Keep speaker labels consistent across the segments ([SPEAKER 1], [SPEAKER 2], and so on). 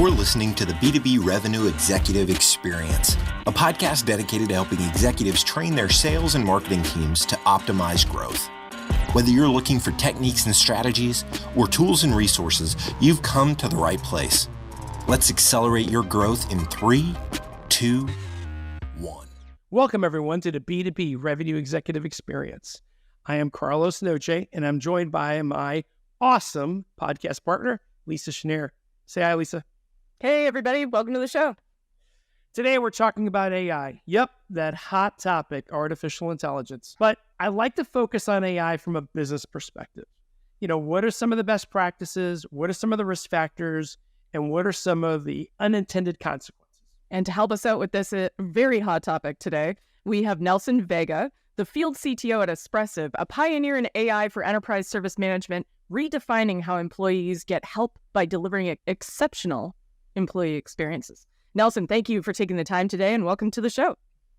[SPEAKER 1] You're listening to the B2B Revenue Executive Experience, a podcast dedicated to helping executives train their sales and marketing teams to optimize growth. Whether you're looking for techniques and strategies or tools and resources, you've come to the right place. Let's accelerate your growth in 3, 2, 1.
[SPEAKER 2] Welcome, everyone, to the B2B Revenue Executive Experience. I am Carlos Noche, and I'm joined by my awesome podcast partner, Lisa Schneer. Say hi, Lisa.
[SPEAKER 3] Hey, everybody. Welcome to the show.
[SPEAKER 2] Today, we're talking about AI. Yep, that hot topic, artificial intelligence. But I like to focus on AI from a business perspective. You know, what are some of the best practices? What are some of the risk factors? And what are some of the unintended consequences?
[SPEAKER 3] And to help us out with this very hot topic today, we have Nelson Veiga, the field CTO at Espressive, a pioneer in AI for enterprise service management, redefining how employees get help by delivering exceptional employee experiences. Nelson, thank you for taking the time today and welcome to the show.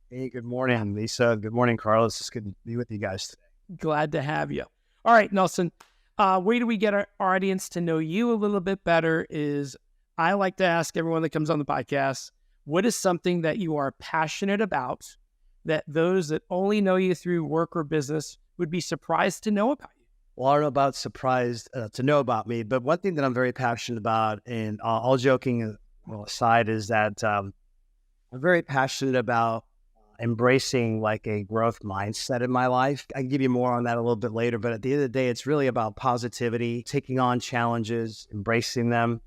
[SPEAKER 4] Hey, good morning, Lisa. Good morning, Carlos. It's good to be with you guys today.
[SPEAKER 2] Glad to have you. All right, Nelson, way do we get our audience to know you a little bit better is I like to ask everyone that comes on the podcast, what is something that you are passionate about that those that only know you through work or business would be surprised to know about you?
[SPEAKER 4] Well, I don't know about surprised to know about me, but one thing that I'm very passionate about, and all joking aside, is that I'm very passionate about embracing like a growth mindset in my life. I can give you more on that a little bit later, but at the end of the day, it's really about positivity, taking on challenges, embracing them,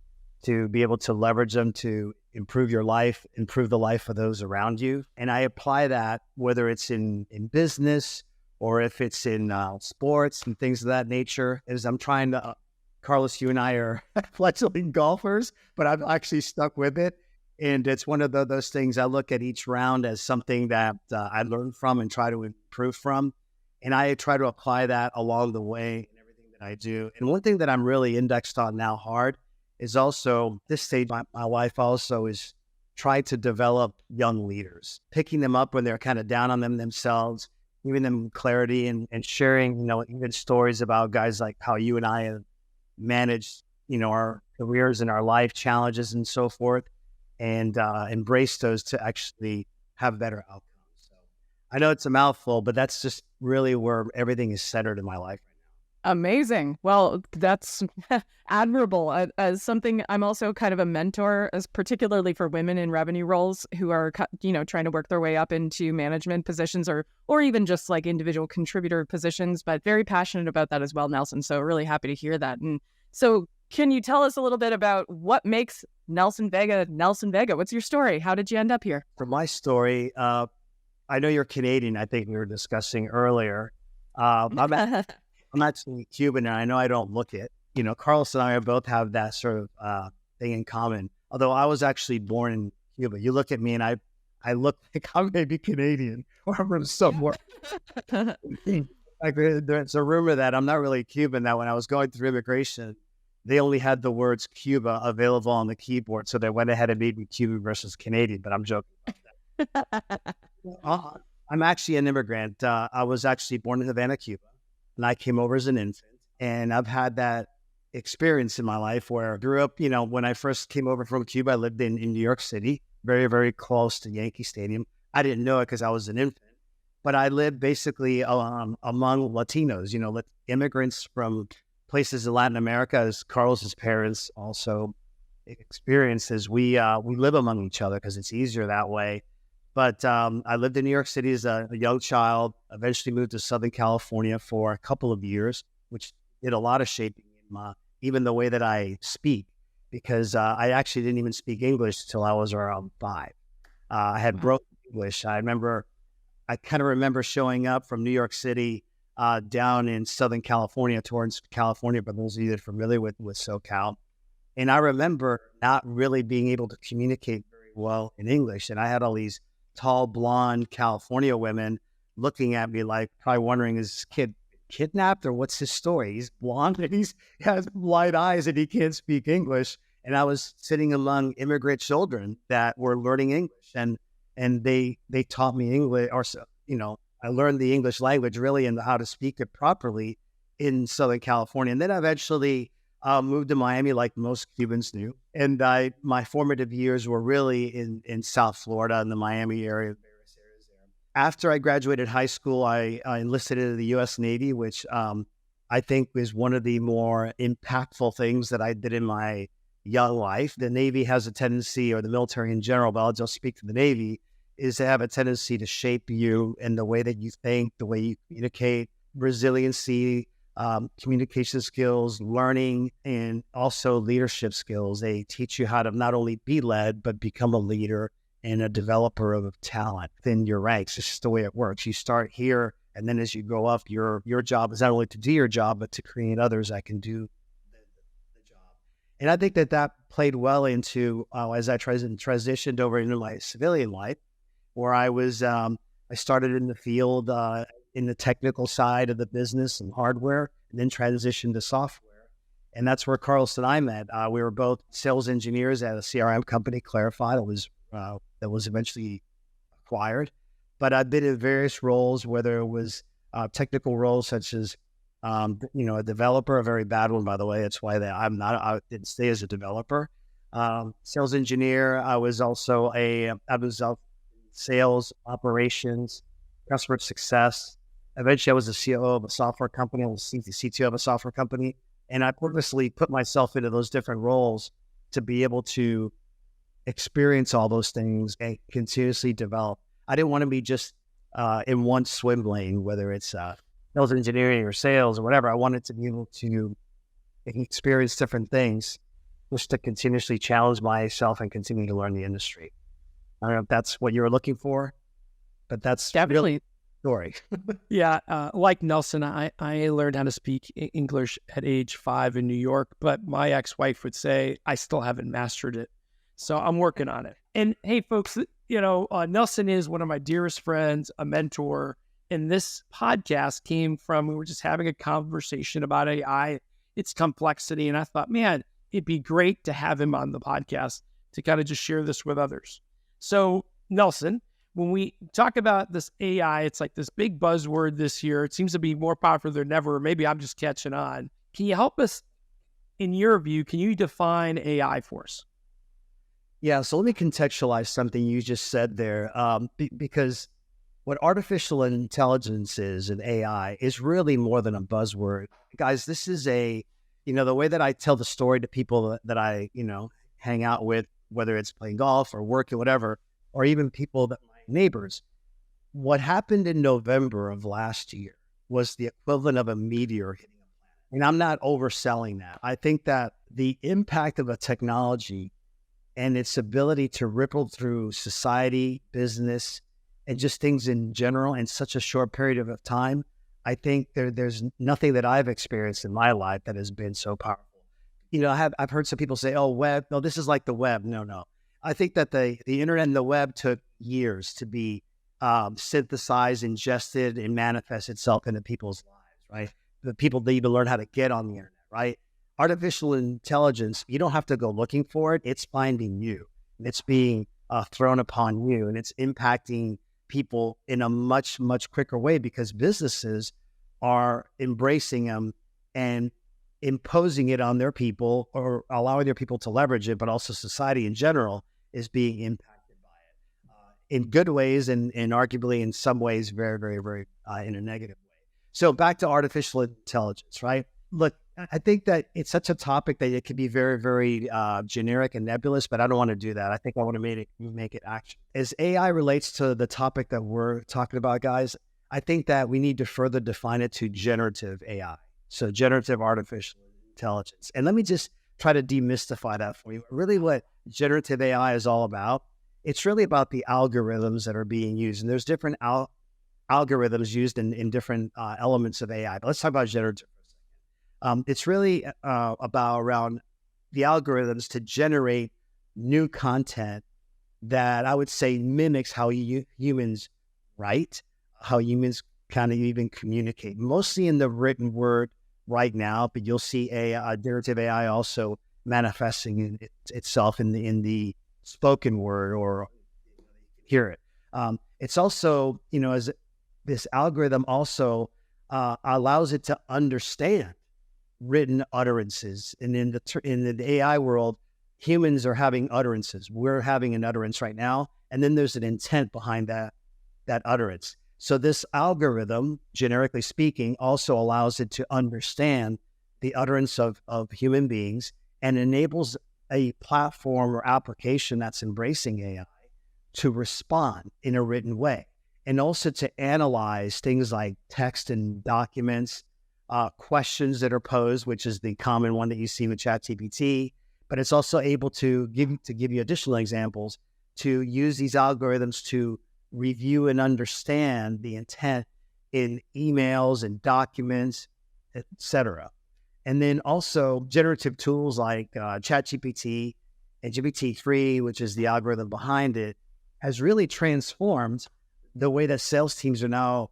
[SPEAKER 4] to be able to leverage them to improve your life, improve the life of those around you. And I apply that whether it's in business or if it's in sports and things of that nature. As I'm trying to, Carlos, you and I are fledgling golfers, but I've actually stuck with it. And it's one of those things I look at each round as something that I learn from and try to improve from. And I try to apply that along the way in everything that I do. And one thing that I'm really indexed on now hard is also this stage, my life also is try to develop young leaders, picking them up when they're kind of down on themselves, giving them clarity and sharing, even stories about guys like how you and I have managed, our careers and our life challenges and so forth, and embrace those to actually have better outcomes. So I know it's a mouthful, but that's just really where everything is centered in my life.
[SPEAKER 3] Amazing. Well, that's admirable. As something, I'm also kind of a mentor, as particularly for women in revenue roles who are, trying to work their way up into management positions or even just like individual contributor positions, but very passionate about that as well, Nelson. So really happy to hear that. And so can you tell us a little bit about what makes Nelson Veiga? What's your story? How did you end up here?
[SPEAKER 4] For my story, I know you're Canadian. I think we were discussing earlier. I'm actually Cuban, and I know I don't look it. Carlos and I both have that sort of thing in common. Although I was actually born in Cuba. You look at me, and I look like I'm maybe Canadian or I'm from somewhere. Like there's a rumor that I'm not really Cuban. That when I was going through immigration, they only had the words Cuba available on the keyboard, so they went ahead and made me Cuban versus Canadian. But I'm joking about that. I'm actually an immigrant. I was actually born in Havana, Cuba. And I came over as an infant, and I've had that experience in my life where I grew up, when I first came over from Cuba, I lived in New York City, very, very close to Yankee Stadium. I didn't know it because I was an infant, but I lived basically among Latinos, immigrants from places in Latin America, as Carlos's parents also experienced, as we live among each other because it's easier that way. But I lived in New York City as a young child, eventually moved to Southern California for a couple of years, which did a lot of shaping in even the way that I speak, because I actually didn't even speak English until I was around 5. I had broken English. I kind of remember showing up from New York City down in Southern California, towards California, but those of you that are familiar with SoCal. And I remember not really being able to communicate very well in English. And I had all these tall, blonde California women looking at me like probably wondering, is this kid kidnapped or what's his story? He's blonde and he has light eyes and he can't speak English. And I was sitting among immigrant children that were learning English, and they taught me English, or I learned the English language really and how to speak it properly in Southern California. And then eventually moved to Miami like most Cubans do. And my formative years were really in South Florida, in the Miami area, various areas there. After I graduated high school, I enlisted into the U.S. Navy, which I think was one of the more impactful things that I did in my young life. The Navy has a tendency, or the military in general, but I'll just speak to the Navy, is to have a tendency to shape you in the way that you think, the way you communicate, resiliency, communication skills, learning, and also leadership skills. They teach you how to not only be led, but become a leader and a developer of talent within your ranks. It's just the way it works. You start here, and then as you go up, your job is not only to do your job, but to create others that can do the job. And I think that played well into, as I transitioned over into my civilian life, where I started in the field, in the technical side of the business and hardware, and then transitioned to software. And that's where Carlos and I met. We were both sales engineers at a CRM company, Clarify, that was eventually acquired. But I've been in various roles, whether it was technical roles such as, a developer, a very bad one, by the way. It's why I didn't stay as a developer. Sales engineer. I was sales, operations, customer success. Eventually, I was the COO of a software company. I was the CTO of a software company. And I purposely put myself into those different roles to be able to experience all those things and continuously develop. I didn't want to be just in one swim lane, whether it's sales engineering or sales or whatever. I wanted to be able to experience different things just to continuously challenge myself and continue to learn the industry. I don't know if that's what you were looking for, but that's
[SPEAKER 3] Definitely.
[SPEAKER 4] really the story.
[SPEAKER 2] Yeah, like Nelson, I learned how to speak English at age 5 in New York, but my ex-wife would say I still haven't mastered it. So I'm working on it. And hey, folks, Nelson is one of my dearest friends, a mentor. And this podcast came from, we were just having a conversation about AI, its complexity. And I thought, man, it'd be great to have him on the podcast to kind of just share this with others. So Nelson, when we talk about this AI, it's like this big buzzword this year. It seems to be more popular than ever. Maybe I'm just catching on. Can you help us, in your view, can you define AI for us?
[SPEAKER 4] Yeah, so let me contextualize something you just said there, because what artificial intelligence is and AI is really more than a buzzword. Guys, this is the way that I tell the story to people that I, hang out with, whether it's playing golf or work or whatever, or even people that my neighbors. What happened in November of last year was the equivalent of a meteor hitting a planet. And I'm not overselling that. I think that the impact of a technology and its ability to ripple through society, business, and just things in general in such a short period of time, I think there's nothing that I've experienced in my life that has been so powerful. I've heard some people say, "Oh, web. No, this is like the web." No. I think that the internet and the web took years to be synthesized, ingested, and manifest itself into people's lives. Right? The people need to learn how to get on the internet. Right? Artificial intelligence, you don't have to go looking for it. It's finding you. It's being thrown upon you, and it's impacting people in a much, much quicker way because businesses are embracing them and imposing it on their people or allowing their people to leverage it, but also society in general is being impacted by it in good ways and arguably in some ways very, very, very in a negative way. So back to artificial intelligence, right? Look, I think that it's such a topic that it can be very, very generic and nebulous, but I don't want to do that. I think I want to make it action. As AI relates to the topic that we're talking about, guys, I think that we need to further define it to generative AI. So generative artificial intelligence. And let me just try to demystify that for you. Really what generative AI is all about, it's really about the algorithms that are being used. And there's different algorithms used in different elements of AI. But let's talk about generative. It's really about around the algorithms to generate new content that I would say mimics how humans write, how humans kind of even communicate, mostly in the written word right now, but you'll see generative AI also manifesting itself in the spoken word or hear it. It's also, as this algorithm also allows it to understand written utterances. And in the AI world, humans are having utterances. We're having an utterance right now. And then there's an intent behind that utterance. So this algorithm, generically speaking, also allows it to understand the utterance of human beings and enables a platform or application that's embracing AI to respond in a written way, and also to analyze things like text and documents, questions that are posed, which is the common one that you see with ChatGPT. But it's also able to give you additional examples, to use these algorithms to review and understand the intent in emails and documents, etc. And then also generative tools like ChatGPT and GPT-3, which is the algorithm behind it, has really transformed the way that sales teams are now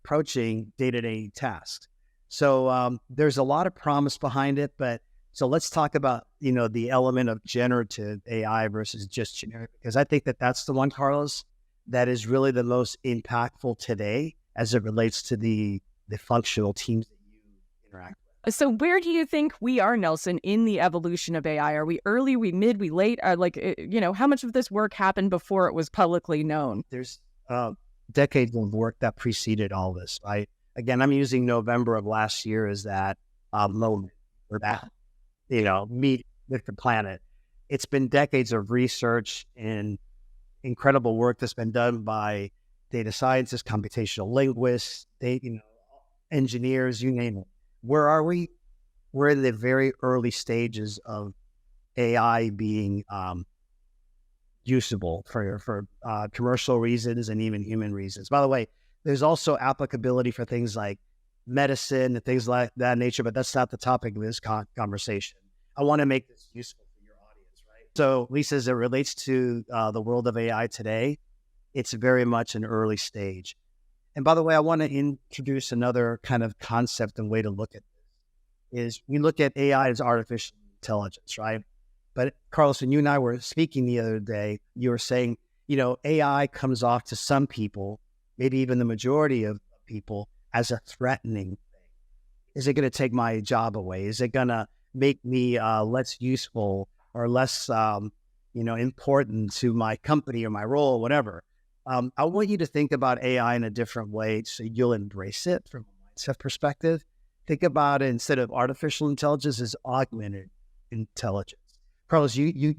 [SPEAKER 4] approaching day-to-day tasks. So there's a lot of promise behind it, but so let's talk about, the element of generative AI versus just generic, because I think that that's the one, Carlos, that is really the most impactful today as it relates to the functional teams that you interact with.
[SPEAKER 3] So where do you think we are, Nelson, in the evolution of AI? Are we early, we mid, we late? How much of this work happened before it was publicly known?
[SPEAKER 4] There's decades of work that preceded all this, right? Again, I'm using November of last year as that moment or that, meet with the planet. It's been decades of research and incredible work that's been done by data scientists, computational linguists, engineers, you name it. Where are we? We're in the very early stages of AI being usable for commercial reasons and even human reasons. By the way, there's also applicability for things like medicine and things like that nature, but that's not the topic of this conversation. I want to make this useful for your audience, right? So, Lisa, as it relates to the world of AI today, it's very much an early stage. And by the way, I want to introduce another kind of concept and way to look at this. Is we look at AI as artificial intelligence, right? But Carlos, when you and I were speaking the other day, you were saying, AI comes off to some people, maybe even the majority of people, as a threatening thing. Is it going to take my job away? Is it going to make me less useful or less, important to my company or my role, or whatever? I want you to think about AI in a different way so you'll embrace it from a mindset perspective. Think about it, instead of artificial intelligence, as augmented intelligence. Carlos, you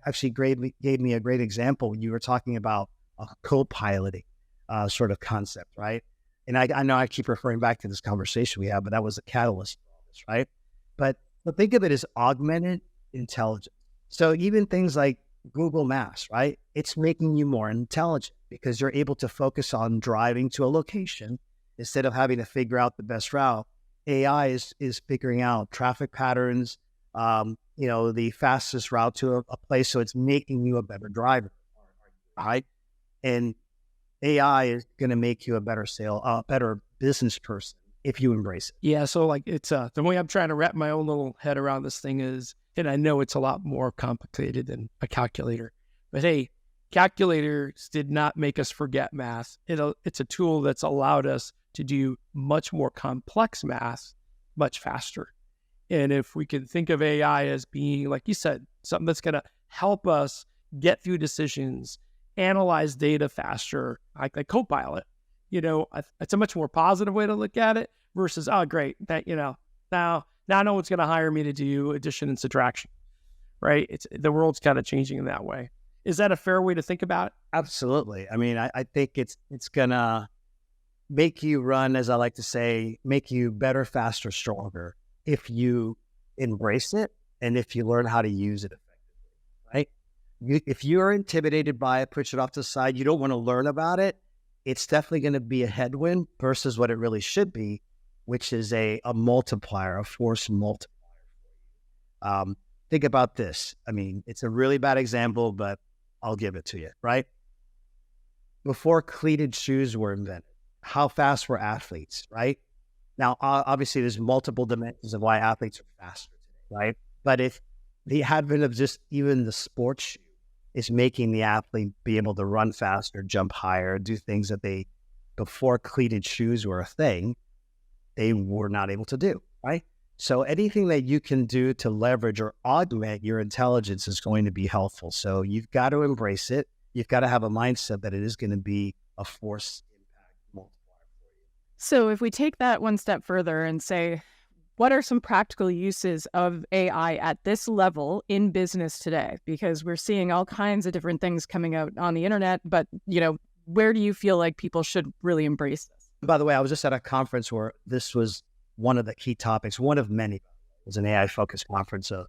[SPEAKER 4] actually gave me a great example when you were talking about a co-piloting sort of concept, right? And I know I keep referring back to this conversation we had, but that was a catalyst for all this, right? But think of it as augmented intelligence. So even things like Google Maps, right? It's making you more intelligent because you're able to focus on driving to a location instead of having to figure out the best route. AI is figuring out traffic patterns, the fastest route to a place. So it's making you a better driver, right? And AI is going to make you a better business person if you embrace it.
[SPEAKER 2] Yeah. So it's the way I'm trying to wrap my own little head around this thing is, and I know it's a lot more complicated than a calculator, but hey, calculators did not make us forget math. It's a tool that's allowed us to do much more complex math much faster. And if we can think of AI as being, like you said, something that's going to help us get through decisions, analyze data faster, like Copilot, it's a much more positive way to look at it versus, oh, great, that, now no one's going to hire me to do addition and subtraction, right? The world's kind of changing in that way. Is that a fair way to think about it?
[SPEAKER 4] Absolutely. I mean, I think it's going to make you run, as I like to say, make you better, faster, stronger if you embrace it and if you learn how to use it effectively, right? If you're intimidated by it, push it off to the side, you don't want to learn about it, it's definitely going to be a headwind versus what it really should be, which is a multiplier, a force multiplier. Think about this. I mean, it's a really bad example, but I'll give it to you, right? Before cleated shoes were invented, how fast were athletes, right? Now, obviously, there's multiple dimensions of why athletes are faster today, right? But if the advent of just even the sports shoe is making the athlete be able to run faster, jump higher, do things that before cleated shoes were a thing, they were not able to do, right? So anything that you can do to leverage or augment your intelligence is going to be helpful. So you've got to embrace it. You've got to have a mindset that it is going to be a force impact multiplier for you.
[SPEAKER 3] So if we take that one step further and say, what are some practical uses of AI at this level in business today? Because we're seeing all kinds of different things coming out on the internet, but where do you feel like people should really embrace this?
[SPEAKER 4] By the way, I was just at a conference where this was one of the key topics, one of many. It was an AI-focused conference of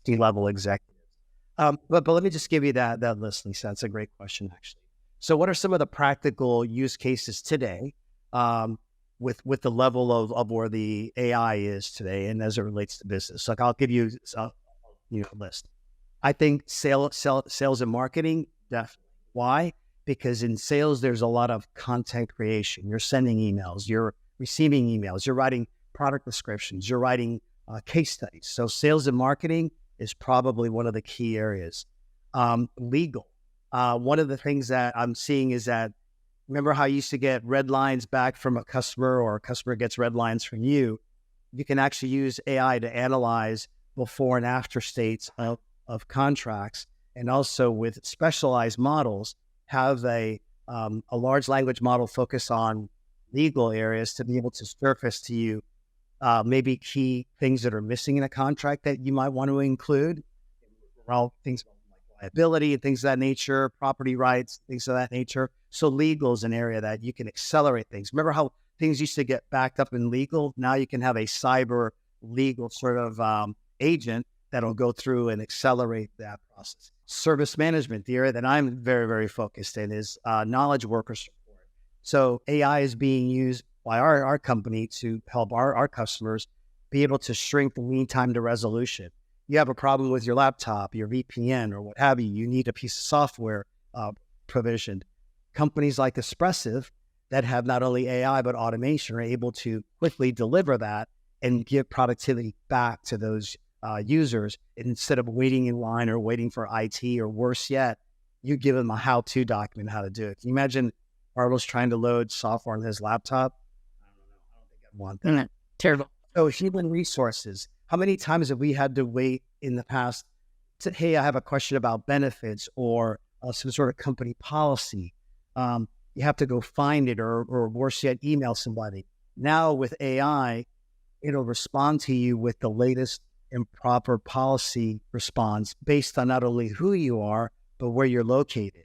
[SPEAKER 4] C-level executives. But let me just give you that list, Lisa. That's a great question, actually. So what are some of the practical use cases today with the level of where the AI is today and as it relates to business? So I'll give you a list. I think sales and marketing, definitely. Why? Because in sales, there's a lot of content creation. You're sending emails, you're receiving emails, you're writing product descriptions, you're writing case studies. So sales and marketing is probably one of the key areas. Legal. One of the things that I'm seeing is that, remember how you used to get red lines back from a customer or a customer gets red lines from you? You can actually use AI to analyze before and after states of contracts, and also with specialized models, have a large language model focus on legal areas to be able to surface to you maybe key things that are missing in a contract that you might want to include. Well, things like liability and things of that nature, property rights, things of that nature. So legal is an area that you can accelerate things. Remember how things used to get backed up in legal? Now you can have a cyber legal sort of agent that'll go through and accelerate that process. Service management, the area that I'm very, very focused in, is knowledge worker support. So AI is being used by our company to help our customers be able to shrink the lead time to resolution. You have a problem with your laptop, your VPN, or what have you. You need a piece of software provisioned. Companies like Espressive that have not only AI but automation are able to quickly deliver that and give productivity back to those users instead of waiting in line or waiting for IT, or worse yet, you give them a how-to document how to do it. Can you imagine Carlos trying to load software on his laptop? I don't think I'd want that.
[SPEAKER 3] Terrible.
[SPEAKER 4] So human resources. How many times have we had to wait in the past to, hey, I have a question about benefits or some sort of company policy. You have to go find it or worse yet, email somebody. Now with AI, it'll respond to you with the latest improper policy response based on not only who you are, but where you're located.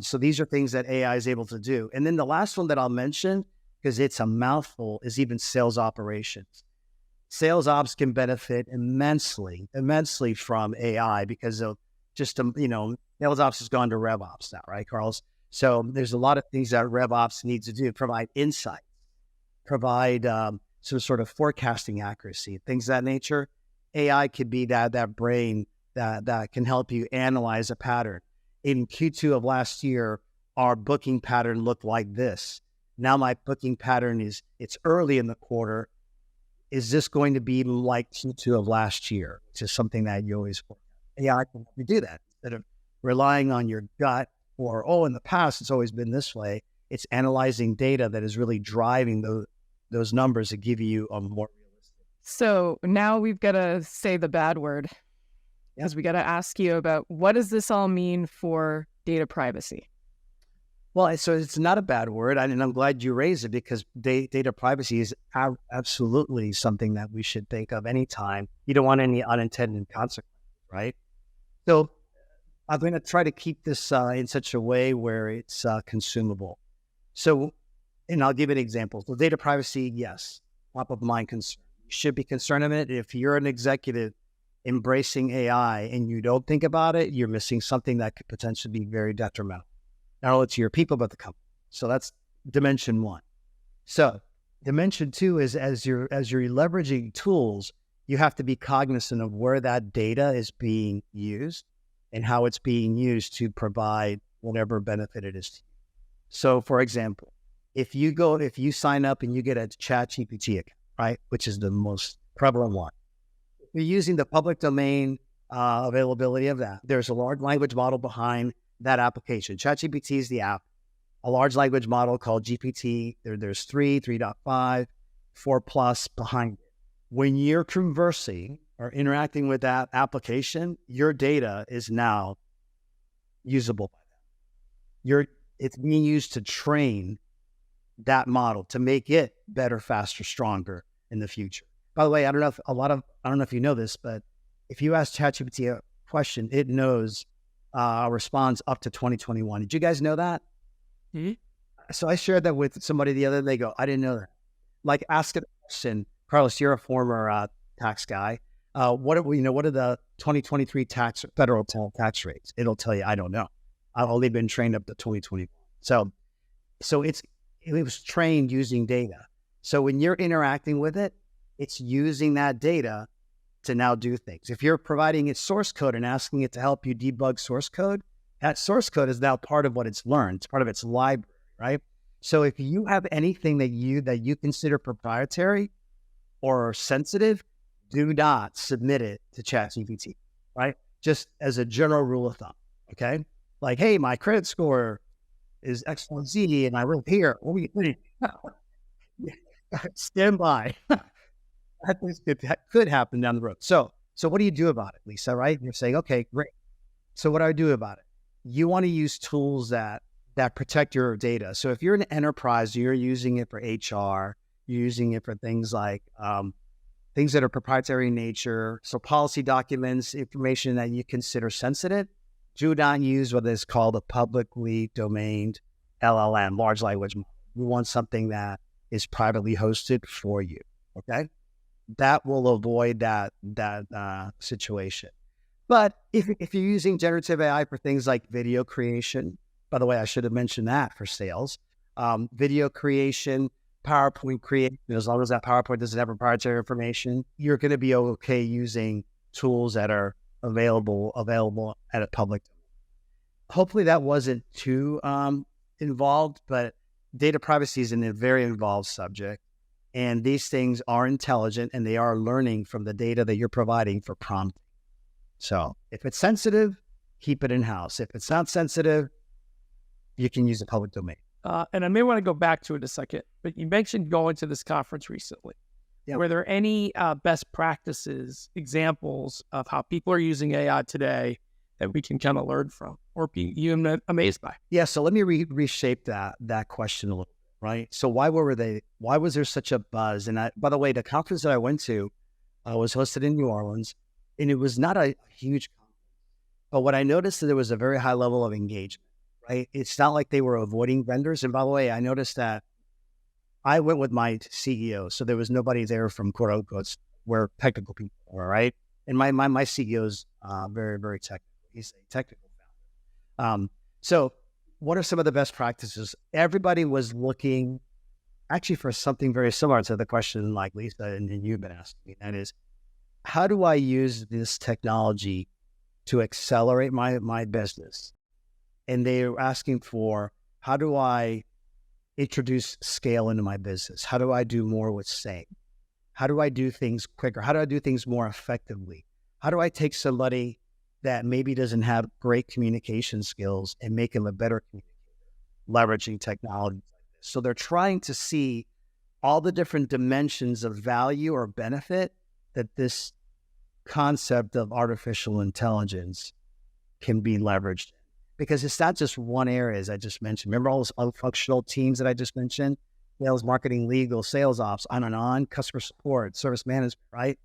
[SPEAKER 4] So these are things that AI is able to do. And then the last one that I'll mention, because it's a mouthful, is even sales operations. Sales ops can benefit immensely from AI because of just, sales ops has gone to rev ops now, right, Carlos? So there's a lot of things that rev ops needs to do: provide insight, provide some sort of forecasting accuracy, things of that nature. AI could be that brain that can help you analyze a pattern. In Q2 of last year, our booking pattern looked like this. Now my booking pattern it's early in the quarter. Is this going to be like Q2 of last year? Which is something that you always forecast. AI can help you do that instead of relying on your gut or, in the past, it's always been this way. It's analyzing data that is really driving those numbers to give you a more realistic.
[SPEAKER 3] So now we've got to say the bad word, because we got to ask you about, what does this all mean for data privacy?
[SPEAKER 4] Well, so it's not a bad word, and I'm glad you raised it, because data privacy is absolutely something that we should think of anytime. You don't want any unintended consequences, right? So I'm going to try to keep this in such a way where it's consumable. So, and I'll give an example. So data privacy, yes, top of mind concern. You should be concerned of it. If you're an executive embracing AI and you don't think about it, you're missing something that could potentially be very detrimental, not only to your people, but the company. So that's dimension one. So dimension two is as you're leveraging tools, you have to be cognizant of where that data is being used and how it's being used to provide whatever benefit it is to you. So for example, if you sign up and you get a ChatGPT account, right, which is the most prevalent one, if you're using the public domain availability of that, there's a large language model behind that application. ChatGPT is the app, a large language model called GPT. There's 3, 3.5, 4 plus behind it. when you're conversing or interacting with that application, your data is now usable by them. It's being used to train that model to make it better, faster, stronger in the future. By the way, I don't know if you know this, but if you ask ChatGPT a question, it knows responds up to 2021. Did you guys know that?
[SPEAKER 2] Mm-hmm. So
[SPEAKER 4] I shared that with somebody the other day. They go, I didn't know that. Like, ask a question, Carlos, you're a former tax guy. What are the 2023 federal tax rates? It'll tell you, I don't know. I've only been trained up to 2021. So it was trained using data. So when you're interacting with it, it's using that data to now do things. If you're providing it source code and asking it to help you debug source code, that source code is now part of what it's learned. It's part of its library, right? So if you have anything that you consider proprietary or sensitive, do not submit it to ChatGPT, right? Just as a general rule of thumb, okay? Like, hey, my credit score is XYZ and I live here. What do you stand by? That could happen down the road. So what do you do about it, Lisa, right? You're saying, okay, great. So what do I do about it? You want to use tools that protect your data. So if you're an enterprise, you're using it for HR, you're using it for things like things that are proprietary in nature. So policy documents, information that you consider sensitive, do not use what is called a publicly domained LLM, large language model. You want something that is privately hosted for you, okay? That will avoid that situation. But if you're using generative AI for things like video creation, by the way, I should have mentioned that for sales, video creation, PowerPoint creation, as long as that PowerPoint doesn't have proprietary information, you're going to be okay using tools that are available at a public domain. Hopefully that wasn't too involved, but data privacy is a very involved subject. And these things are intelligent and they are learning from the data that you're providing for prompting. So if it's sensitive, keep it in-house. If it's not sensitive, you can use the public domain.
[SPEAKER 2] And I may want to go back to it a second, but you mentioned going to this conference recently. Yep. Were there any best practices, examples of how people are using AI today that we can kind of learn from or be even amazed by?
[SPEAKER 4] Yeah, so let me reshape that question a little bit, right? So why was there such a buzz? And by the way, the conference that I went to was hosted in New Orleans, and it was not a huge conference. But what I noticed is there was a very high level of engagement, right? It's not like they were avoiding vendors. And by the way, I noticed that I went with my CEO, so there was nobody there from quote unquote where technical people are, right? And my CEO's very, very technical. He's a technical founder. So what are some of the best practices? Everybody was looking actually for something very similar to the question like Lisa and you've been asking me. That is, how do I use this technology to accelerate my business? And they were asking for, how do I introduce scale into my business? How do I do more with same? How do I do things quicker? How do I do things more effectively? How do I take somebody that maybe doesn't have great communication skills and make them a better communicator, leveraging technology like this? So they're trying to see all the different dimensions of value or benefit that this concept of artificial intelligence can be leveraged in. Because it's not just one area, as I just mentioned. Remember all those unfunctional teams that I just mentioned? Sales, marketing, legal, sales ops, on, customer support, service management, right?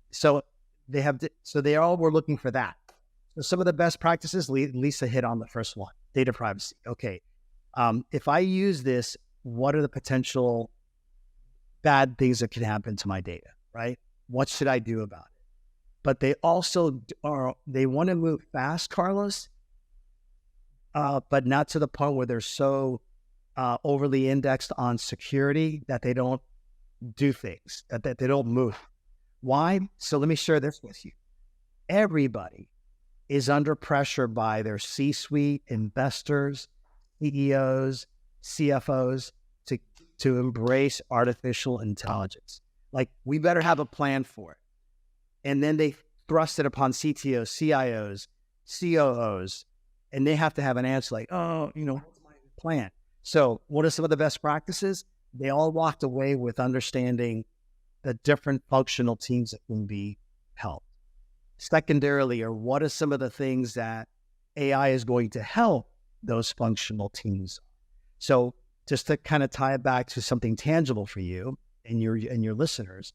[SPEAKER 4] So they all were looking for that. So some of the best practices, Lisa hit on the first one, data privacy. Okay, if I use this, what are the potential bad things that can happen to my data, right? What should I do about it? But they also they want to move fast, Carlos, but not to the point where they're so overly indexed on security that they don't do things, that they don't move. Why? So let me share this with you. Everybody is under pressure by their C-suite, investors, CEOs, CFOs to embrace artificial intelligence. Like, we better have a plan for it. And then they thrust it upon CTOs, CIOs, COOs, and they have to have an answer like, what's my plan? So what are some of the best practices? They all walked away with understanding the different functional teams that can be helped? Secondarily, or what are some of the things that AI is going to help those functional teams? So just to kind of tie it back to something tangible for you and your listeners,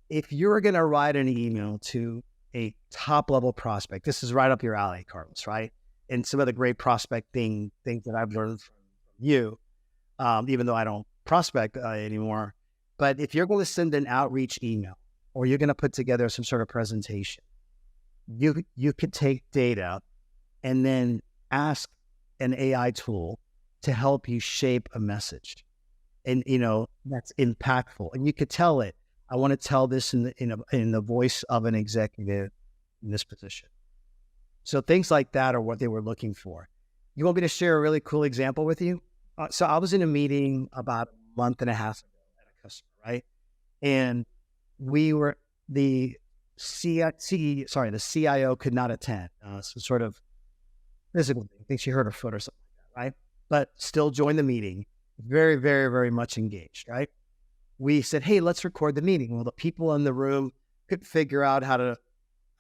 [SPEAKER 4] if you're going to write an email to a top level prospect, this is right up your alley, Carlos, right? And some of the great prospecting things that I've learned from you, even though I don't prospect anymore. But if you're going to send an outreach email or you're going to put together some sort of presentation, you could take data and then ask an AI tool to help you shape a message. And, that's impactful. And you could tell it, I want to tell this in the voice of an executive in this position. So things like that are what they were looking for. You want me to share a really cool example with you? So I was in a meeting about a month and a half ago at a customer, right? And the CIO could not attend. Some sort of physical thing. I think she hurt her foot or something like that, right? But still joined the meeting. Very, very, very much engaged, right? We said, hey, let's record the meeting. Well, the people in the room could figure out how to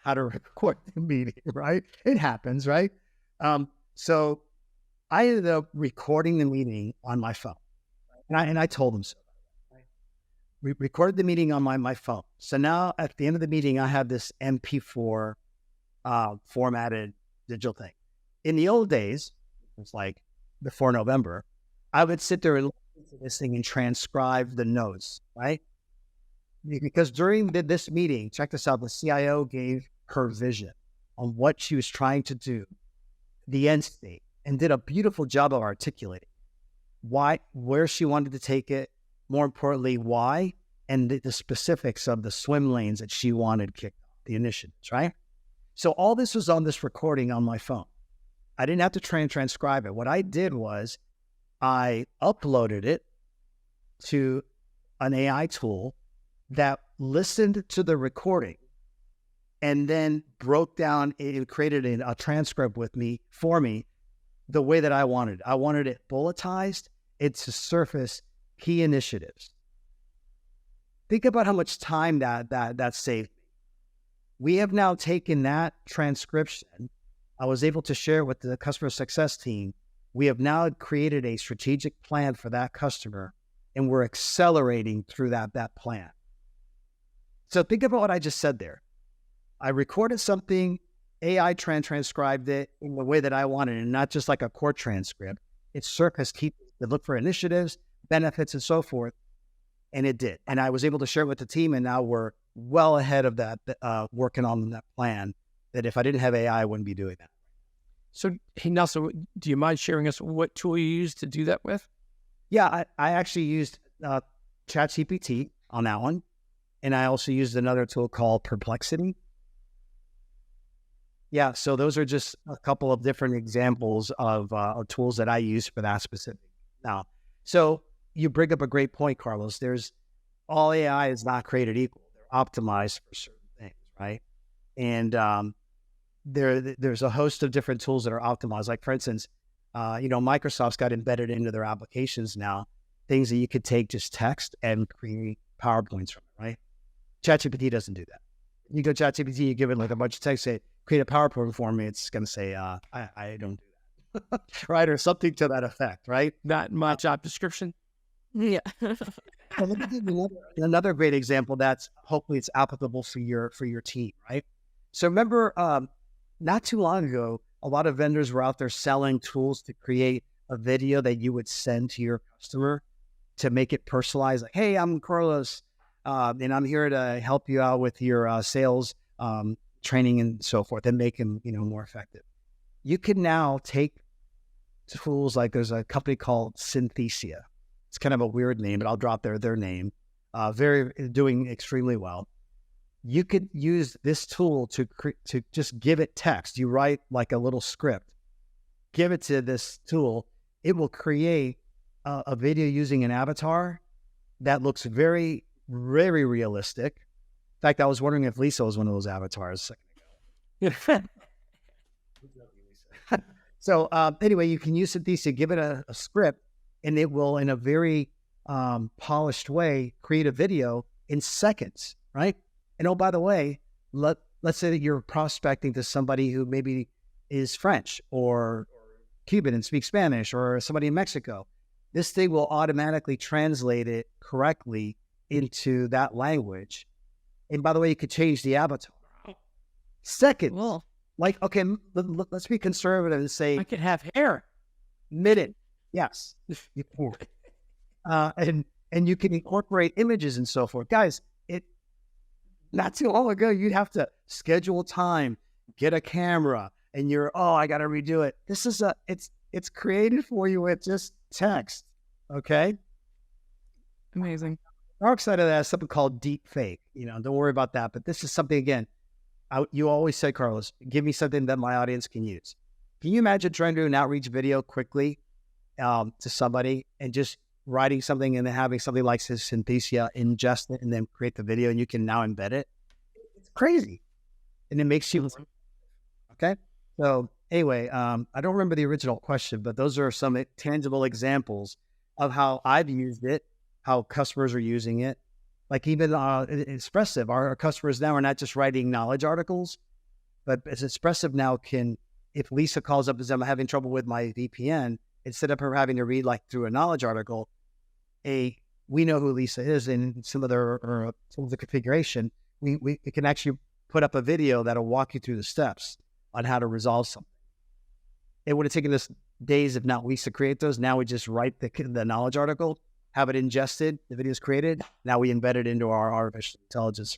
[SPEAKER 4] record the meeting, right? It happens, right? So I ended up recording the meeting on my phone. And I told them so. Right? We recorded the meeting on my phone. So now at the end of the meeting, I have this MP4 formatted digital thing. In the old days, it was like before November, I would sit there and listen to this thing and transcribe the notes, right? Because during this meeting, check this out, the CIO gave her vision on what she was trying to do, the end state, and did a beautiful job of articulating where she wanted to take it, more importantly, why, and the specifics of the swim lanes that she wanted kicked off, the initiatives, right? So all this was on this recording on my phone. I didn't have to transcribe it. What I did was I uploaded it to an AI tool that listened to the recording and then broke down, it created a transcript for me the way that I wanted. I wanted it bulletized. It's to surface key initiatives. Think about how much time that saved me. We have now taken that transcription. I was able to share with the customer success team. We have now created a strategic plan for that customer, and we're accelerating through that plan. So think about what I just said there. I recorded something, AI transcribed it in the way that I wanted, and not just like a court transcript. It surfaced key to look for initiatives, benefits, and so forth, and it did. And I was able to share it with the team, and now we're well ahead of that, working on that plan, that if I didn't have AI, I wouldn't be doing that.
[SPEAKER 2] So, hey, Nelson, do you mind sharing us what tool you used to do that with?
[SPEAKER 4] Yeah, I actually used ChatGPT on that one. And I also used another tool called Perplexity. Yeah, so those are just a couple of different examples of tools that I use for that specific. Now, so you bring up a great point, Carlos. All AI is not created equal. They're optimized for certain things, right? And there's a host of different tools that are optimized. Like, for instance, Microsoft's got embedded into their applications now things that you could take just text and create PowerPoints from it, right? ChatGPT doesn't do that. You go ChatGPT, you give it like a bunch of text, say, create a PowerPoint for me. It's going to say, I don't do that, right? Or something to that effect, right?
[SPEAKER 2] Not my job description.
[SPEAKER 3] Yeah.
[SPEAKER 4] Well, let me give you another great example that's hopefully it's applicable for your team, right? So remember, not too long ago, a lot of vendors were out there selling tools to create a video that you would send to your customer to make it personalized. Like, hey, I'm Carlos, and I'm here to help you out with your sales training and so forth, and make them more effective. You can now take tools like there's a company called Synthesia. It's kind of a weird name, but I'll drop their name. Doing extremely well. You could use this tool to just give it text. You write like a little script, give it to this tool. It will create a video using an avatar that looks very, very realistic. In fact, I was wondering if Lisa was one of those avatars a second ago. So anyway, you can use Synthesia, give it a script, and it will, in a very polished way, create a video in seconds, right? And oh, by the way, let's say that you're prospecting to somebody who maybe is French or Cuban and speaks Spanish, or somebody in Mexico. This thing will automatically translate it correctly into that language. And by the way, you could change the avatar. Seconds.
[SPEAKER 3] Cool.
[SPEAKER 4] Like, okay, let's be conservative and say
[SPEAKER 2] I could have hair.
[SPEAKER 4] minute. Yes. You can. And you can incorporate images and so forth. Guys, not too long ago, you'd have to schedule time, get a camera, and I got to redo it. This is it's created for you with just text. Okay.
[SPEAKER 3] Amazing.
[SPEAKER 4] Dark side of that is something called deep fake. Don't worry about that. But this is something, again, you always say, Carlos, give me something that my audience can use. Can you imagine trying to do an outreach video quickly to somebody and just writing something and then having something like Synthesia ingest it and then create the video, and you can now embed it? It's crazy. And it makes you, okay? So anyway, I don't remember the original question, but those are some tangible examples of how I've used it, how customers are using it. Like even Espressive, our customers now are not just writing knowledge articles, but as Espressive now can, if Lisa calls up and says, I'm having trouble with my VPN, instead of her having to read like through a knowledge article, we know who Lisa is and some of the configuration. We can actually put up a video that'll walk you through the steps on how to resolve something. It would have taken us days if not weeks to create those. Now we just write the knowledge article, have it ingested, the video is created. Now we embed it into our artificial intelligence.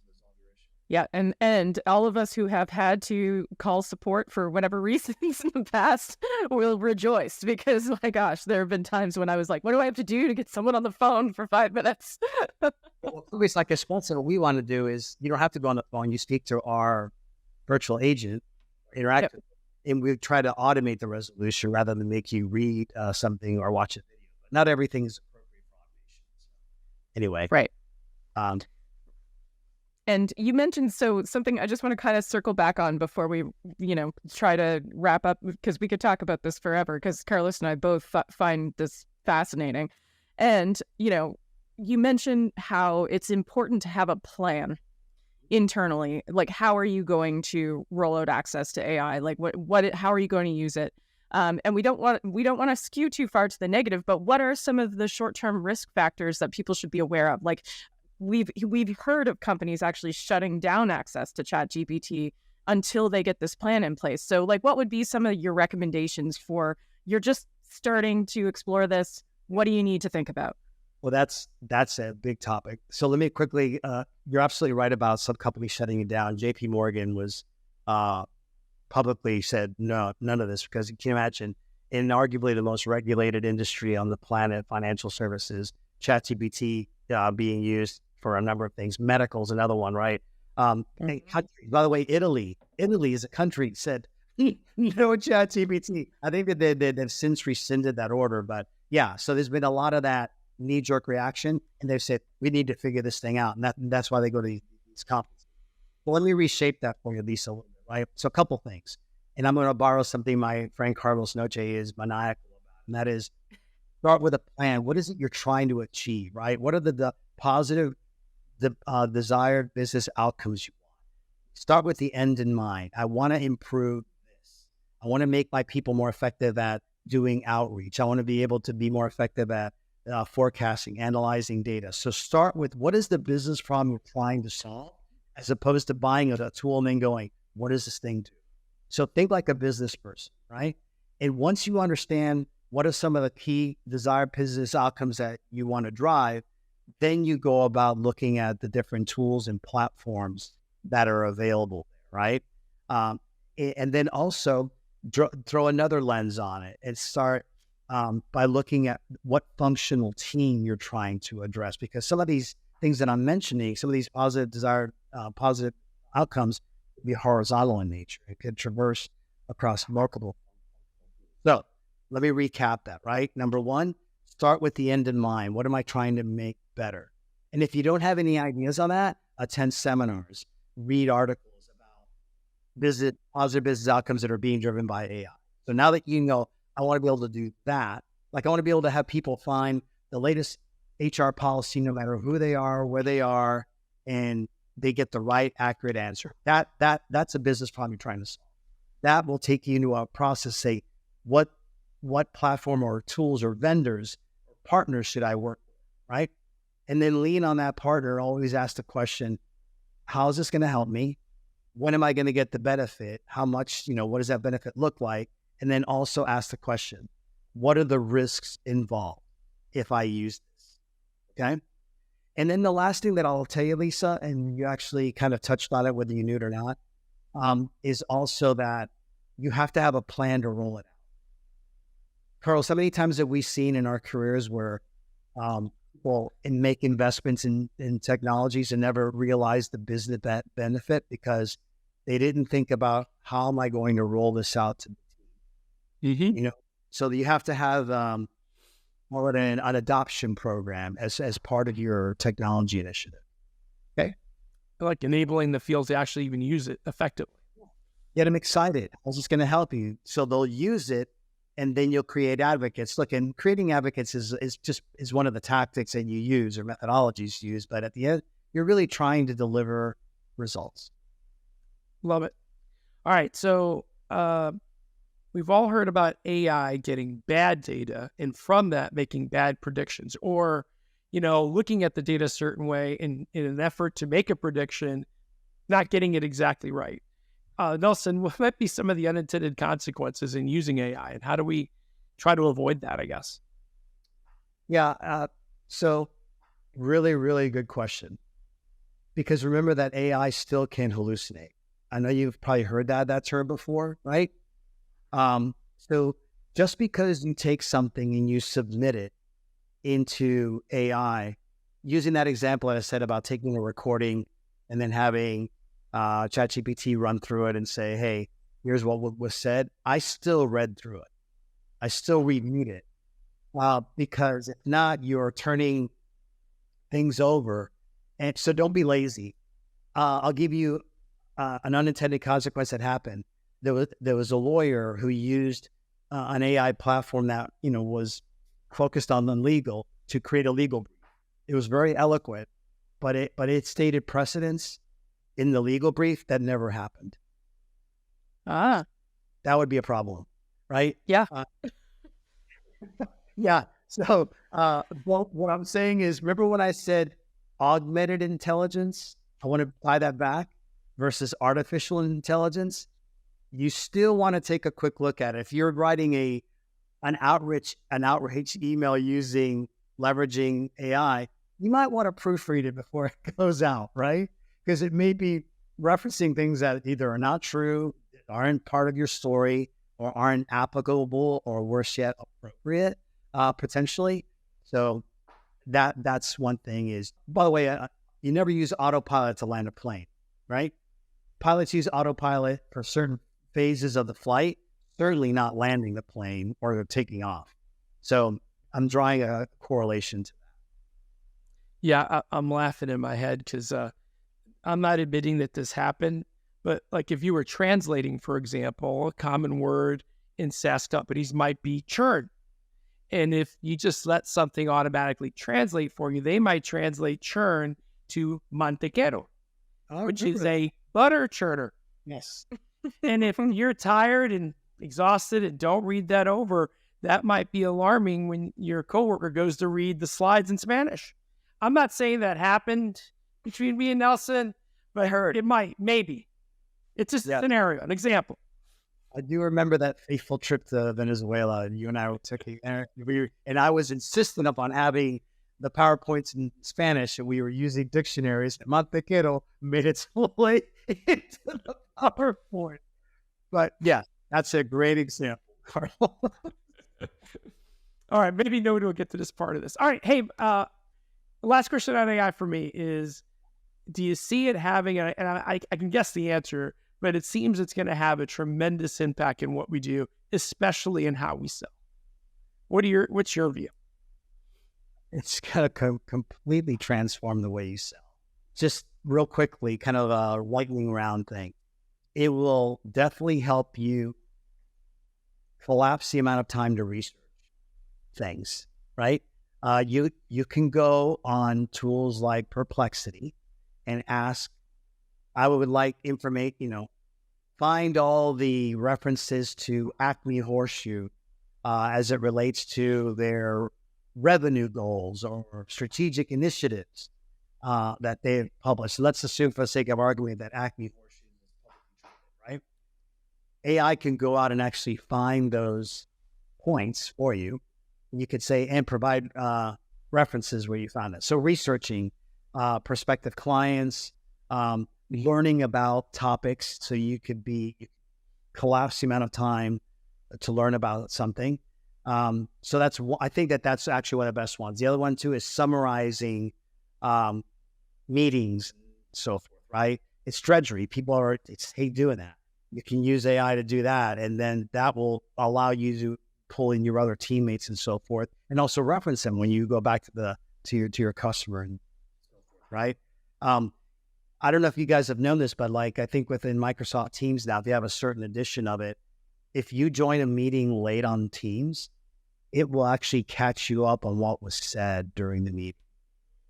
[SPEAKER 3] Yeah, and all of us who have had to call support for whatever reasons in the past will rejoice, because my gosh, there have been times when I was like, what do I have to do to get someone on the phone for 5 minutes?
[SPEAKER 4] Well, it's like Espresso. What we want to do is you don't have to go on the phone. You speak to our virtual agent, interact, and we try to automate the resolution rather than make you read something or watch a video. But not everything is appropriate for automation. Anyway,
[SPEAKER 3] right. And you mentioned something I just want to kind of circle back on before we, try to wrap up, because we could talk about this forever, because Carlos and I both find this fascinating. And, you mentioned how it's important to have a plan internally. Like, how are you going to roll out access to AI? Like, how are you going to use it? And we don't want to skew too far to the negative, but what are some of the short-term risk factors that people should be aware of? Like, we've heard of companies actually shutting down access to ChatGPT until they get this plan in place. So, like, what would be some of your recommendations for you're just starting to explore this? What do you need to think about?
[SPEAKER 4] Well, that's a big topic. So let me quickly, you're absolutely right about some companies shutting it down. JP Morgan was publicly said, no, none of this, because you can imagine in arguably the most regulated industry on the planet, financial services, ChatGPT being used for a number of things. Medical is another one, right? By the way, Italy is a country said, no ChatGPT. I think that they've since rescinded that order, but yeah, so there's been a lot of that knee-jerk reaction, and they've said, we need to figure this thing out, and that's why they go to these conferences. Well, let me reshape that for you, Lisa, a little bit, right? So a couple things, and I'm going to borrow something my friend Carlos Noche is maniacal about, and that is start with a plan. What is it you're trying to achieve, right? What are the positive, desired business outcomes you want? Start with the end in mind. I want to improve this. I want to make my people more effective at doing outreach. I want to be able to be more effective at forecasting, analyzing data. So start with what is the business problem you're trying to solve, as opposed to buying a tool and then going, what does this thing do? So think like a business person, right? And once you understand what are some of the key desired business outcomes that you want to drive, then you go about looking at the different tools and platforms that are available, right? And then also throw another lens on it and start by looking at what functional team you're trying to address. Because some of these things that I'm mentioning, some of these positive outcomes could be horizontal in nature. It could traverse across multiple. So let me recap that, right? Number one, start with the end in mind. What am I trying to make better? And if you don't have any ideas on that, attend seminars, read articles about positive business outcomes that are being driven by AI. So now that you know, I want to be able to do that. Like, I want to be able to have people find the latest HR policy, no matter who they are, where they are, and they get the right, accurate answer. That's a business problem you're trying to solve. That will take you into a process, say, what platform or tools or vendors or partners should I work with, right? And then lean on that partner. Always ask the question, how is this going to help me? When am I going to get the benefit? How much, what does that benefit look like? And then also ask the question, what are the risks involved if I use this? Okay. And then the last thing that I'll tell you, Lisa, and you actually kind of touched on it, whether you knew it or not, is also that you have to have a plan to roll it out. Carl, so many times that we've seen in our careers where people make investments in technologies and never realize the business benefit because they didn't think about how am I going to roll this out to the team.
[SPEAKER 2] Mm-hmm.
[SPEAKER 4] So you have to have an adoption program as part of your technology initiative. Okay.
[SPEAKER 2] Like enabling the fields to actually even use it effectively.
[SPEAKER 4] Get them excited. How's this going to help you? So they'll use it, and then you'll create advocates. Look, and creating advocates is one of the tactics that you use or methodologies you use, but at the end, you're really trying to deliver results.
[SPEAKER 2] Love it. All right. So we've all heard about AI getting bad data and from that making bad predictions, or, looking at the data a certain way in an effort to make a prediction, not getting it exactly right. Nelson, what might be some of the unintended consequences in using AI, and how do we try to avoid that, I guess?
[SPEAKER 4] Yeah. So really, really good question. Because remember that AI still can hallucinate. I know you've probably heard that term before, right? So just because you take something and you submit it into AI, using that example that I said about taking a recording and then having ChatGPT run through it and say, hey, here's what was said. I still read through it. I still reviewed it. Because if not, you're turning things over. And so don't be lazy. I'll give you an unintended consequence that happened. There was a lawyer who used an AI platform that, was focused on the legal to create a legal brief. It was very eloquent, but it stated precedents in the legal brief that never happened. That would be a problem, right?
[SPEAKER 3] Yeah.
[SPEAKER 4] Yeah. So what I'm saying is, remember when I said augmented intelligence? I want to tie that back versus artificial intelligence. You still want to take a quick look at it. If you're writing an outreach email leveraging AI, you might want to proofread it before it goes out, right? Because it may be referencing things that either are not true, aren't part of your story, or aren't applicable, or worse yet, appropriate, potentially. So that's one thing is, by the way, you never use autopilot to land a plane, right? Pilots use autopilot for certain phases of the flight, certainly not landing the plane or taking off. So I'm drawing a correlation to that.
[SPEAKER 2] Yeah, I'm laughing in my head because I'm not admitting that this happened, but like if you were translating, for example, a common word in SaaS companies might be churn. And if you just let something automatically translate for you, they might translate churn to mantequero, which is a butter churner.
[SPEAKER 4] Yes.
[SPEAKER 2] And if you're tired and exhausted and don't read that over, that might be alarming when your coworker goes to read the slides in Spanish. I'm not saying that happened between me and Nelson, but I heard it might, maybe. It's just a scenario, an example.
[SPEAKER 4] I do remember that fateful trip to Venezuela, and you and I took it there. And I was insistent upon having the PowerPoints in Spanish, and we were using dictionaries. And Mantequero made its way into the PowerPoint. But yeah, that's a great example, Carl.
[SPEAKER 2] All right, maybe nobody will get to this part of this. All right, hey, last question on AI for me is, do you see it having, and I can guess the answer, but it seems it's going to have a tremendous impact in what we do, especially in how we sell. What's your view?
[SPEAKER 4] It's going to completely transform the way you sell. Just real quickly, kind of a lightning round thing. It will definitely help you collapse the amount of time to research things, right? You can go on tools like Perplexity and ask, I would like find all the references to Acme Horseshoe as it relates to their revenue goals or strategic initiatives that they've published. So let's assume, for the sake of argument, that Acme Horseshoe is publicly traded, right? AI can go out and actually find those points for you. You could say, and provide references where you found it. So researching prospective clients, learning about topics, so you could collapse the amount of time to learn about something. So I think that's actually one of the best ones. The other one too is summarizing meetings and so forth, right? It's drudgery. People hate doing that. You can use AI to do that, and then that will allow you to pull in your other teammates and so forth, and also reference them when you go back to your customer, and right. I don't know if you guys have known this, but I think within Microsoft Teams now, they have a certain edition of it. If you join a meeting late on Teams, it will actually catch you up on what was said during the meeting.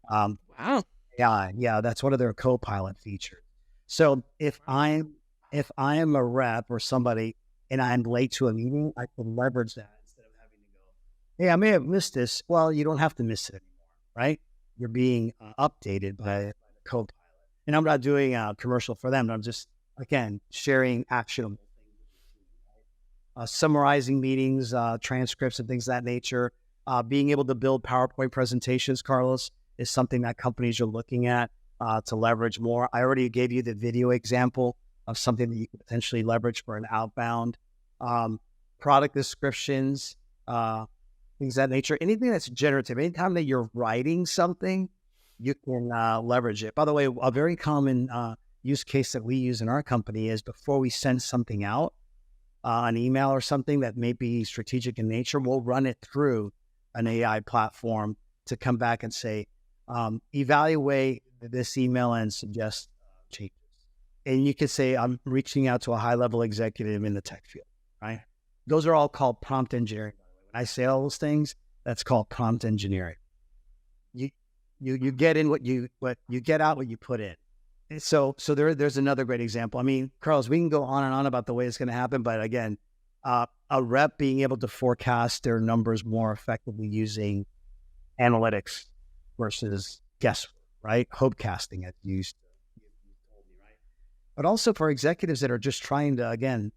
[SPEAKER 3] Wow.
[SPEAKER 4] Yeah, that's one of their co-pilot features. So if I am a rep or somebody and I'm late to a meeting, I can leverage that instead of having to go, hey, I may have missed this. Well, you don't have to miss it anymore, right? You're being updated by the co-pilot. And I'm not doing a commercial for them. I'm just, again, sharing actionable things. Summarizing meetings, transcripts and things of that nature. Being able to build PowerPoint presentations, Carlos, is something that companies are looking at to leverage more. I already gave you the video example of something that you could potentially leverage for an outbound. Product descriptions, things of that nature. Anything that's generative. Anytime that you're writing something, you can leverage it. By the way, a very common use case that we use in our company is before we send something out, an email or something that may be strategic in nature, we'll run it through an AI platform to come back and say, evaluate this email and suggest changes. And you could say, I'm reaching out to a high-level executive in the tech field, right? Those are all called prompt engineering. When I say all those things, that's called prompt engineering. You get in what you get out what you put in. And so there's another great example. I mean, Carlos, we can go on and on about the way it's going to happen, but again, a rep being able to forecast their numbers more effectively using analytics versus guesswork, right? Hopecasting, as you told me, right? But also for executives that are just trying to, again,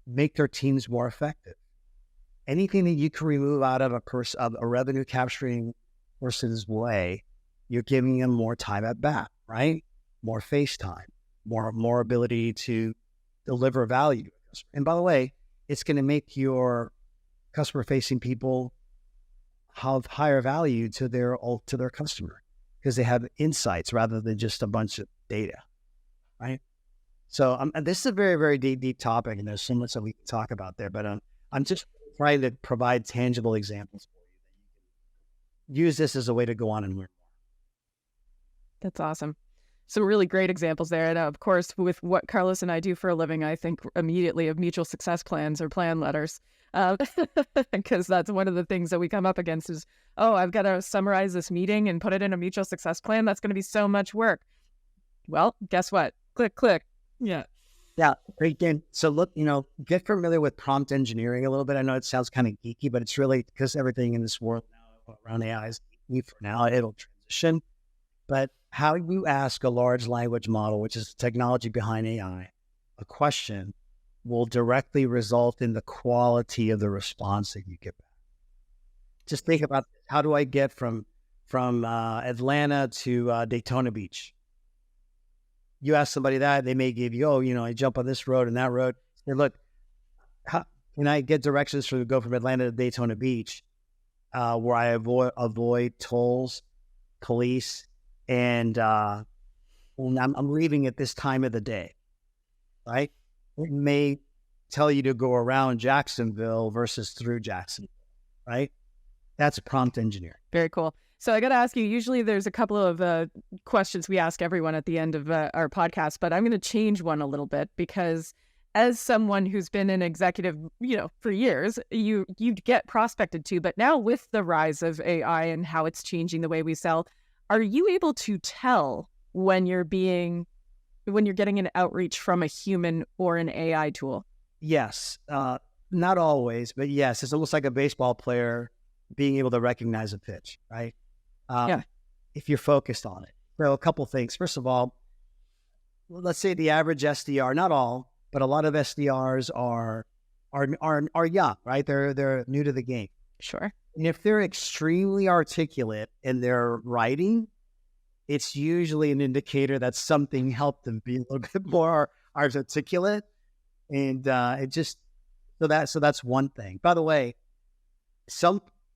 [SPEAKER 4] make their teams more effective. Anything that you can remove out of a revenue capturing person's way, you're giving them more time at bat, right? More face time, more ability to deliver value. And by the way, it's going to make your customer-facing people have higher value to their customer because they have insights rather than just a bunch of data, right? So this is a very, very deep topic, and there's so much that we can talk about there. But I'm just trying to provide tangible examples for you that you can use this as a way to go on and learn more.
[SPEAKER 3] That's awesome. Some really great examples there. And of course, with what Carlos and I do for a living, I think immediately of mutual success plans or plan letters. Because that's one of the things that we come up against is, oh, I've got to summarize this meeting and put it in a mutual success plan. That's going to be so much work. Well, guess what? Click, click. Yeah.
[SPEAKER 4] Yeah, great game. So look, get familiar with prompt engineering a little bit. I know it sounds kind of geeky, but it's really because everything in this world now around AI is geeky for now. It'll transition. But how you ask a large language model, which is the technology behind AI, a question will directly result in the quality of the response that you get back. Just think about how do I get from Atlanta to Daytona Beach? You ask somebody that, they may give you, I jump on this road and that road. Say, look, how can I get directions to go from Atlanta to Daytona Beach where I avoid tolls, police, and I'm leaving at this time of the day, right? It may tell you to go around Jacksonville versus through Jacksonville, right? That's prompt engineering.
[SPEAKER 3] Very cool. So I got to ask you, usually there's a couple of questions we ask everyone at the end of our podcast, but I'm going to change one a little bit because as someone who's been an executive, for years, you get prospected to, but now with the rise of AI and how it's changing the way we sell, are you able to tell when you're getting an outreach from a human or an AI tool?
[SPEAKER 4] Yes. Not always, but yes, it's almost like a baseball player being able to recognize a pitch, right?
[SPEAKER 3] Yeah.
[SPEAKER 4] If you're focused on it. So a couple things. First of all, let's say the average SDR, not all, but a lot of SDRs are young, right? They're new to the game.
[SPEAKER 3] Sure.
[SPEAKER 4] And if they're extremely articulate in their writing, it's usually an indicator that something helped them be a little bit more articulate. And so that's one thing. By the way,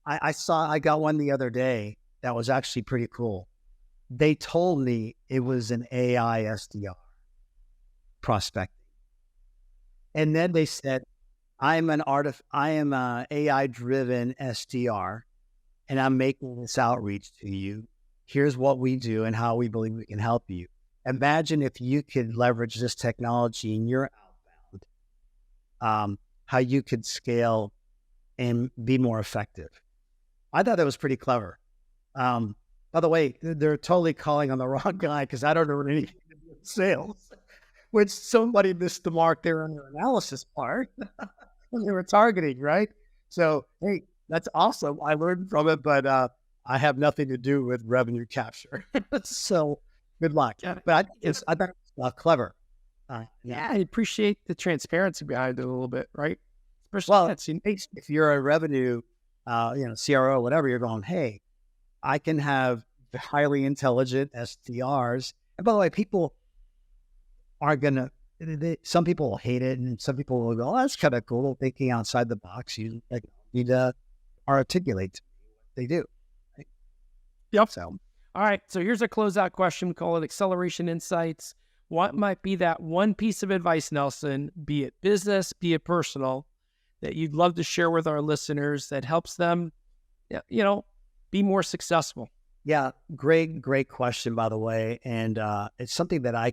[SPEAKER 4] I got one the other day that was actually pretty cool. They told me it was an AI SDR prospecting. And then they said, I am a AI driven SDR and I'm making this outreach to you. Here's what we do and how we believe we can help you. Imagine if you could leverage this technology in your outbound, how you could scale and be more effective. I thought that was pretty clever. By the way, they're totally calling on the wrong guy because I don't know anything about sales, which somebody missed the mark there on their analysis part when they were targeting, right? So, hey, that's awesome. I learned from it, but I have nothing to do with revenue capture. So good luck.
[SPEAKER 2] Yeah.
[SPEAKER 4] But I thought it was clever.
[SPEAKER 2] Yeah, I appreciate the transparency behind it a little bit, right? Especially
[SPEAKER 4] if you're a revenue, CRO, whatever, you're going, hey, I can have highly intelligent SDRs. And by the way, people are some people will hate it, and some people will go, oh, that's kind of cool, thinking outside the box. You need to articulate what they do. Right?
[SPEAKER 2] Yep.
[SPEAKER 4] So,
[SPEAKER 2] all right. So here's a closeout question. We call it Acceleration Insights. What might be that one piece of advice, Nelson, be it business, be it personal, that you'd love to share with our listeners that helps them, be more successful?
[SPEAKER 4] Yeah, great question, by the way. And it's something that I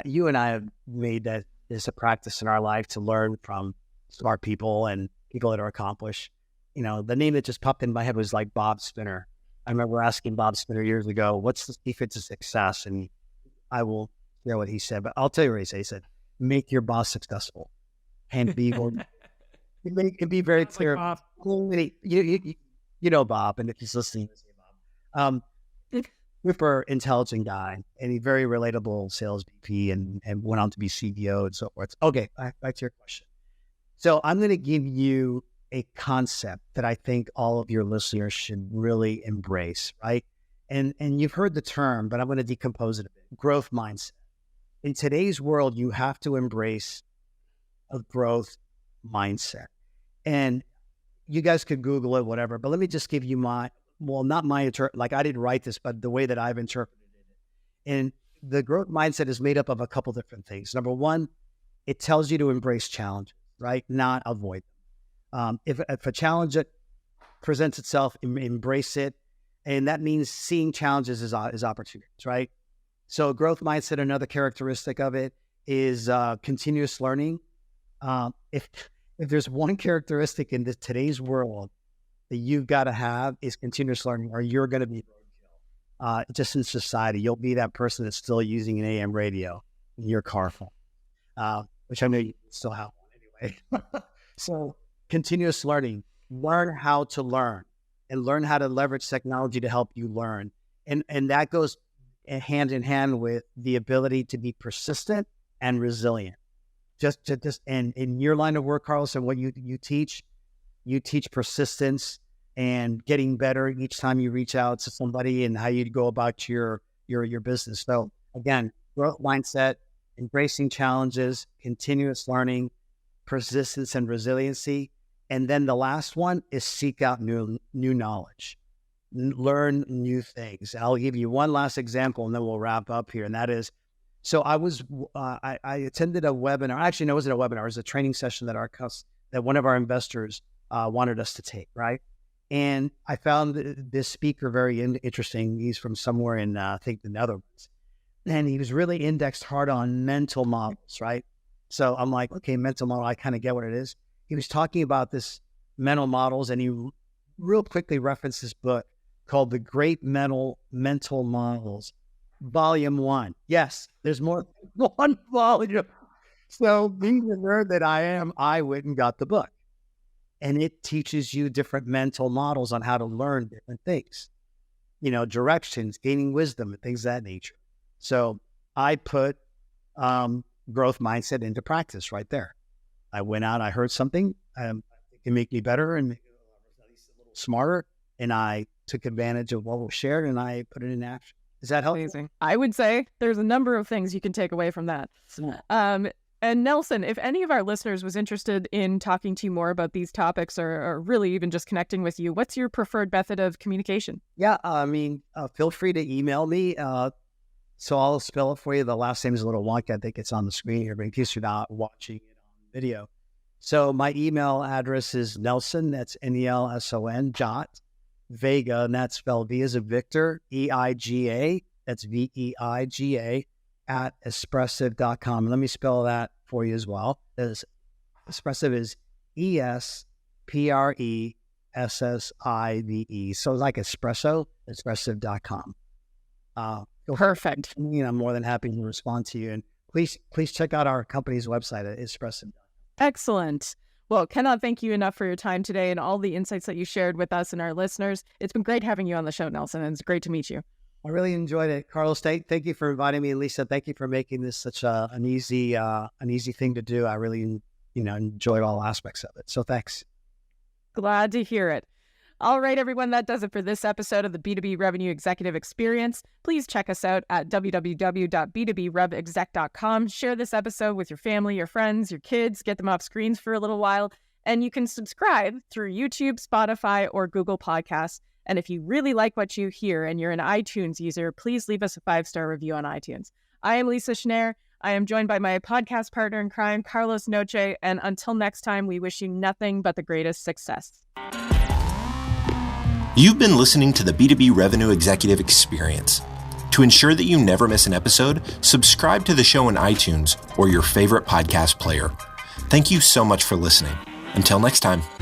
[SPEAKER 4] you and I have made that is a practice in our life to learn from smart people and people that are accomplished. The name that just popped in my head was like Bob Spinner. I remember asking Bob Spinner years ago, what's the secret to success? And I will share what he said, but I'll tell you what he said. He said, make your boss successful and be very clear.
[SPEAKER 2] Like Bob.
[SPEAKER 4] You know Bob, and if he's listening, super intelligent guy, and a very relatable sales VP, and went on to be CEO and so forth. Okay, back to your question. So I'm going to give you a concept that I think all of your listeners should really embrace, right? And you've heard the term, but I'm going to decompose it a bit. Growth mindset. In today's world, you have to embrace a growth mindset. And you guys could Google it, whatever, but let me just give you not my like I didn't write this, but the way that I've interpreted it. And the growth mindset is made up of a couple different things. Number one, it tells you to embrace challenges, right? Not avoid them. If a challenge presents itself, embrace it. And that means seeing challenges as opportunities, right? So growth mindset, another characteristic of it is continuous learning. If there's one characteristic in today's world that you've got to have is continuous learning, or you're going to be just in society. You'll be that person that's still using an AM radio in your car phone, which I know you still have one anyway. So continuous learning, learn how to learn and learn how to leverage technology to help you learn. And that goes hand in hand with the ability to be persistent and resilient. And in your line of work, Carlos, and what you teach persistence and getting better each time you reach out to somebody and how you go about your business. So again, growth mindset, embracing challenges, continuous learning, persistence and resiliency. And then the last one is seek out new knowledge, learn new things. I'll give you one last example and then we'll wrap up here. And that is, so I attended a webinar. Actually, no, it wasn't a webinar. It was a training session that one of our investors wanted us to take, right? And I found this speaker very interesting. He's from somewhere in, I think, the Netherlands. And he was really indexed hard on mental models, right? So I'm like, okay, mental model, I kind of get what it is. He was talking about this mental models, and he real quickly referenced this book called The Great Mental Models volume 1. Yes, there's more than one volume. So being the nerd that I am, I went and got the book. And it teaches you different mental models on how to learn different things, directions, gaining wisdom, and things of that nature. So I put growth mindset into practice right there. I went out, I heard something, it can make me better and make me a little smarter. And I took advantage of what was shared and I put it in action. Is that helpful?
[SPEAKER 3] Amazing. I would say there's a number of things you can take away from that. And Nelson, if any of our listeners was interested in talking to you more about these topics or really even just connecting with you, what's your preferred method of communication?
[SPEAKER 4] Yeah, feel free to email me. So I'll spell it for you. The last name is a little wonky. I think it's on the screen here, but in case you're not watching it on video. So my email address is Nelson, that's Nelson, Veiga, and that's spelled V as a Victor, Eiga, that's Veiga, at Espressive.com. Let me spell that for you as well. Espressive is Espressive. So it's like espresso, Espressive.com.
[SPEAKER 3] Perfect.
[SPEAKER 4] I'm more than happy to respond to you. And please check out our company's website at Espressive.
[SPEAKER 3] Excellent. Well, cannot thank you enough for your time today and all the insights that you shared with us and our listeners. It's been great having you on the show, Nelson, and it's great to meet you.
[SPEAKER 4] I really enjoyed it. Carlos, thank you for inviting me. Lisa, thank you for making this such an easy thing to do. I really, enjoyed all aspects of it. So thanks.
[SPEAKER 3] Glad to hear it. All right, everyone, that does it for this episode of the B2B Revenue Executive Experience. Please check us out at www.b2brevexec.com. Share this episode with your family, your friends, your kids, get them off screens for a little while. And you can subscribe through YouTube, Spotify, or Google Podcasts. And if you really like what you hear and you're an iTunes user, please leave us a 5-star review on iTunes. I am Lisa Schneier. I am joined by my podcast partner in crime, Carlos Noche. And until next time, we wish you nothing but the greatest success.
[SPEAKER 1] You've been listening to the B2B Revenue Executive Experience. To ensure that you never miss an episode, subscribe to the show on iTunes or your favorite podcast player. Thank you so much for listening. Until next time.